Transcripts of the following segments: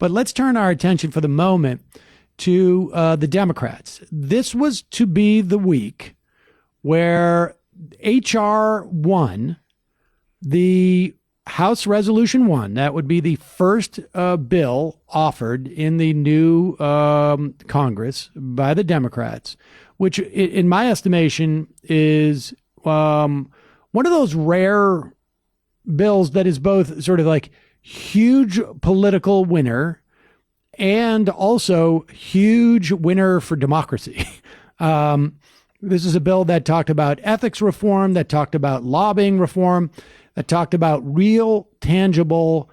But let's turn our attention for the moment to the Democrats. This was to be the week where H.R. 1, the House Resolution 1, that would be the first bill offered in the new Congress by the Democrats, which in my estimation is one of those rare bills that is both sort of like huge political winner and also huge winner for democracy. This is a bill that talked about ethics reform, that talked about lobbying reform, that talked about real, tangible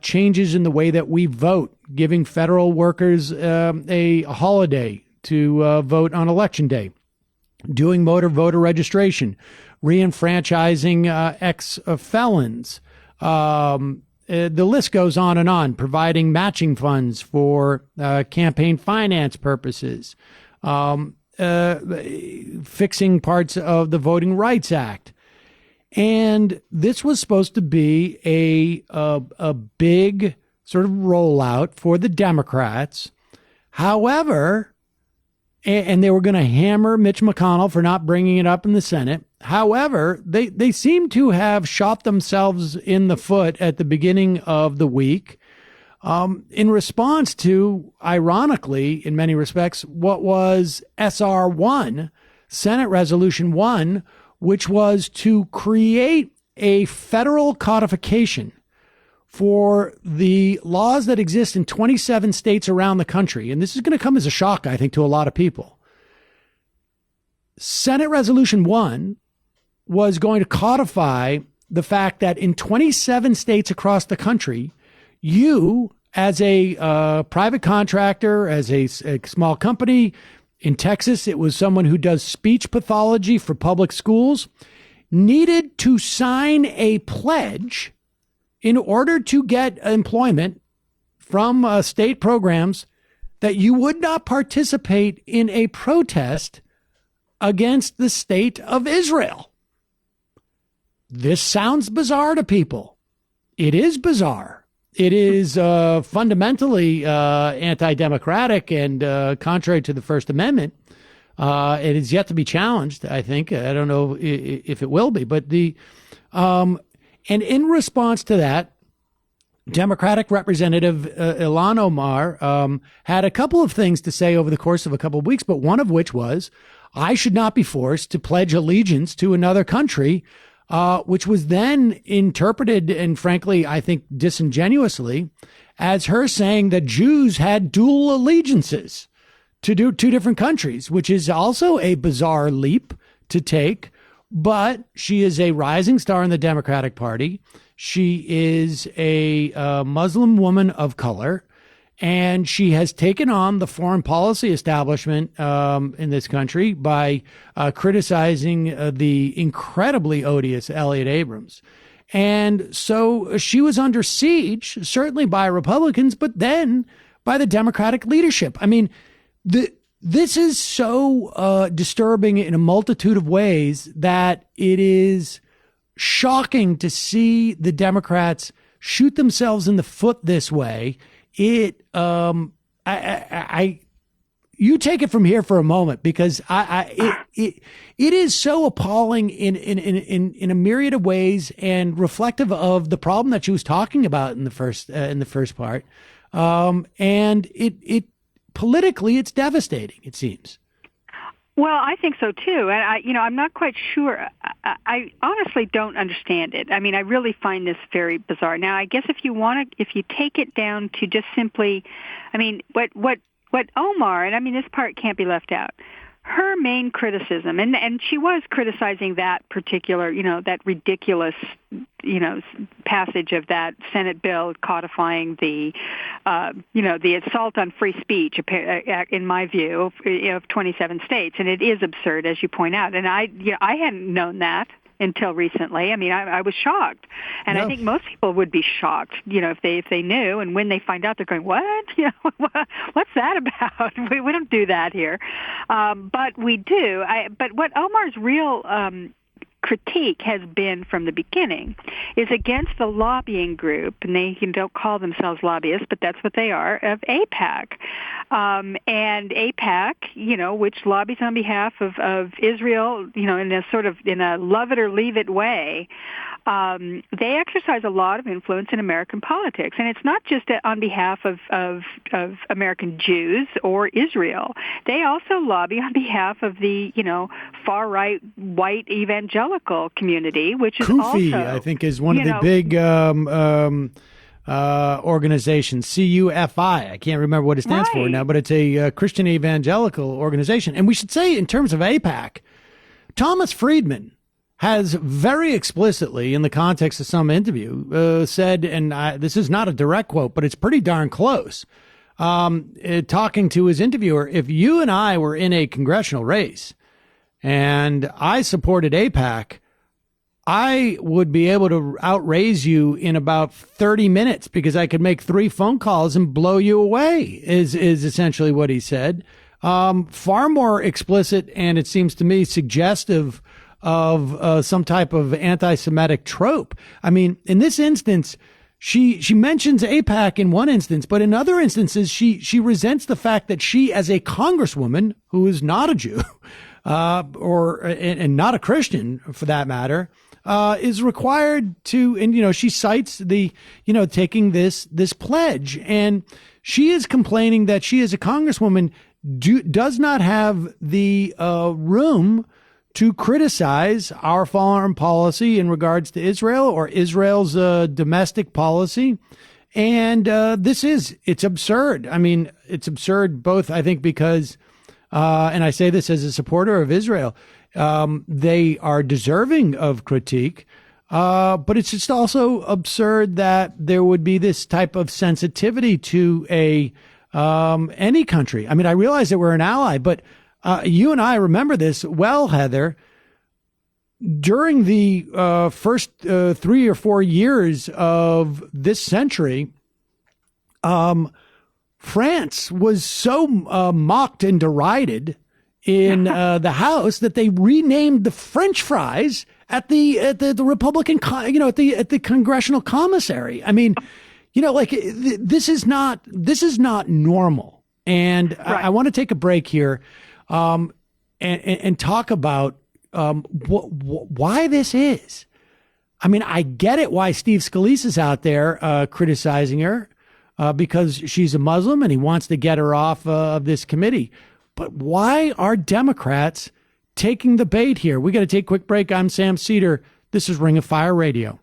changes in the way that we vote, giving federal workers a holiday to vote on Election Day, doing voter registration, reenfranchising ex-felons. The list goes on, providing matching funds for campaign finance purposes, fixing parts of the Voting Rights Act. And this was supposed to be a big sort of rollout for the Democrats. However, and they were going to hammer Mitch McConnell for not bringing it up in the Senate. However, they seem to have shot themselves in the foot at the beginning of the week in response to, ironically, in many respects, what was SR 1, Senate Resolution 1, which was to create a federal codification for the laws that exist in 27 states around the country. And this is going to come as a shock, I think, to a lot of people. Senate Resolution 1 was going to codify the fact that in 27 states across the country, you, as a private contractor, as a small company, in Texas, it was someone who does speech pathology for public schools, needed to sign a pledge in order to get employment from state programs that you would not participate in a protest against the state of Israel. This sounds bizarre to people. It is bizarre. It is fundamentally anti-democratic and contrary to the First Amendment. It is yet to be challenged, I think. I don't know if it will be. But and in response to that, Democratic Representative Ilhan Omar had a couple of things to say over the course of a couple of weeks, but one of which was, I should not be forced to pledge allegiance to another country, which was then interpreted, and frankly, I think disingenuously, as her saying that Jews had dual allegiances to two different countries, which is also a bizarre leap to take. But she is a rising star in the Democratic Party. She is a Muslim woman of color, and she has taken on the foreign policy establishment in this country by criticizing the incredibly odious Elliott Abrams. And so she was under siege, certainly by Republicans, but then by the Democratic leadership. I mean, this is so disturbing in a multitude of ways that it is shocking to see the Democrats shoot themselves in the foot this way. You take it from here for a moment, because it is so appalling in a myriad of ways, and reflective of the problem that she was talking about in the first part. And it politically, it's devastating, it seems. Well, I think so too, and I'm not quite sure. I honestly don't understand it. I mean, I really find this very bizarre. Now, I guess if you take it down to just simply, I mean, what Omar, and I mean, this part can't be left out. Her main criticism, and she was criticizing that particular, that ridiculous, passage of that Senate bill codifying the assault on free speech, in my view, of 27 states. And it is absurd, as you point out. And I hadn't known that until recently. I mean, I was shocked. And I think most people would be shocked, if they knew. And when they find out, they're going, what? What's that about? We don't do that here. But we do. But what Omar's real critique has been from the beginning, is against the lobbying group, and they don't call themselves lobbyists, but that's what they are, of AIPAC. And AIPAC, which lobbies on behalf of Israel, in a love it or leave it way, they exercise a lot of influence in American politics. And it's not just on behalf of American Jews or Israel. They also lobby on behalf of the, far-right white evangelical community, which is CUFI, also, I think, is one of the big organizations, CUFI. I can't remember what it stands for now, but it's a Christian evangelical organization. And we should say, in terms of AIPAC, Thomas Friedman has very explicitly, in the context of some interview, said, and this is not a direct quote, but it's pretty darn close, talking to his interviewer, if you and I were in a congressional race and I supported AIPAC, I would be able to outraise you in about 30 minutes because I could make 3 phone calls and blow you away, is essentially what he said. Far more explicit, and it seems to me suggestive of some type of anti-Semitic trope. I mean, in this instance, she mentions AIPAC in one instance, but in other instances, she resents the fact that she, as a congresswoman who is not a Jew, and not a Christian for that matter, is required to, and she cites the, taking this pledge, and she is complaining that she, as a congresswoman, does not have the room to criticize our foreign policy in regards to Israel or Israel's domestic policy. And it's absurd. I mean, it's absurd both, I think, because, and I say this as a supporter of Israel, they are deserving of critique. But it's just also absurd that there would be this type of sensitivity to any country. I mean, I realize that we're an ally, but you and I remember this well, Heather. During the first 3 or 4 years of this century, France was so mocked and derided in the House that they renamed the French fries at the Republican, at the congressional commissary. I mean, this is not normal. And right. I want to take a break here. And talk about why this is. I mean, I get it why Steve Scalise's out there criticizing her because she's a Muslim and he wants to get her off of this committee. But why are Democrats taking the bait here? We got to take a quick break. I'm Sam Seder. This is Ring of Fire Radio.